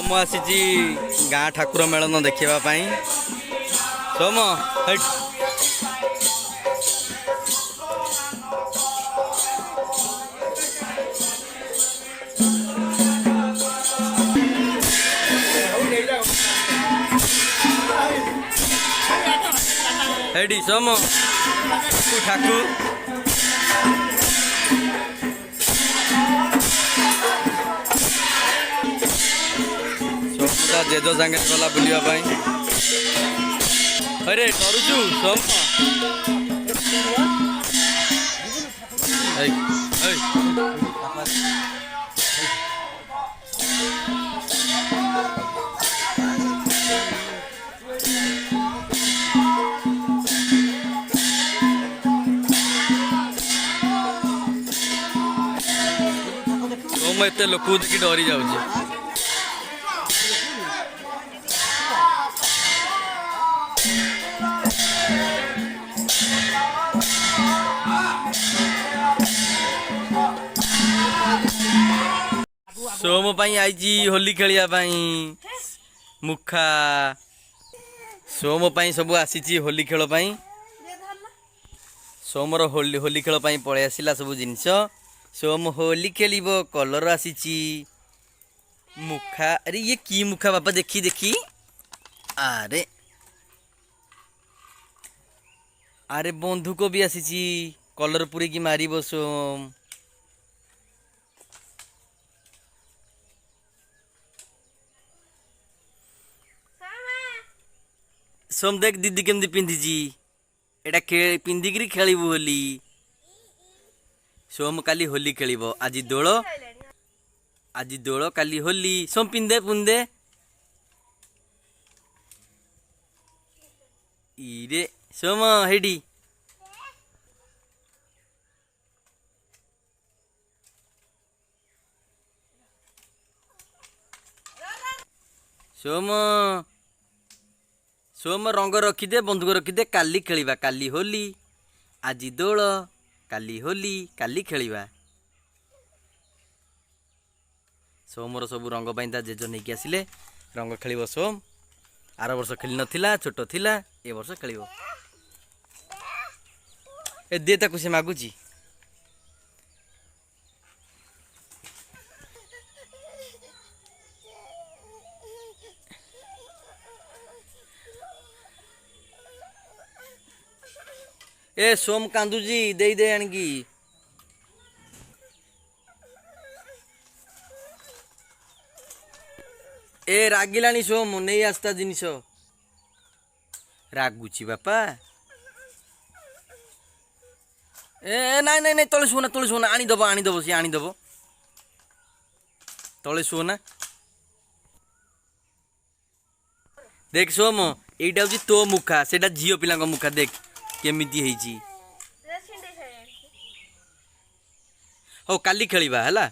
सोम आसी गाँ ठाकुर मेलन देखापी सोम हेडी सोम ठाकुर सोम जेज सागे गला बुलापी अरे करुचु सोम सोम एत लोक देखी डरी जाऊँ सोम आई होली खेलियापाई मुखा सोम सब आसी होली खेल सोमर होली खेल पलि आसला सब जिनस सोम होली खेल कलर आसी मुखा अरे ये की मुखा बापा देखी देखी अरे अरे बंधुक भी आसी कलर पूरे की मार सोम सोम देख दीदी केमती पिंधि एटा पिंधिकी खेलबू होली सोम काली होली खेल आज दोल काली होली सोम पिंधे पुंदे इरे सोम हेडी सोम सोम रंग रखीदे बंधुक रखीदे काली खेलिबा काली होली आज दोल काली होली काली खेलिबा सोमर सब रंग पाई जेज नहीं आसिले रंग खेल सोम आर वर्ष खेल नथिला छोट थिला ए वर्ष खेल ए दे ताकू से मागुची ए सोम कांदुजी दे दे आणगी ए रागिलानी सोम नहीं आस्ता जिनिस रागुची बापा ए नाई नाई नाई तले सोना आनीदब सी आनीदब तले सोना देख सोम एटा हूँ तो मुखा सेटा झील पिला मुखा देख केमिति हेची हो काली खेलिबा हला।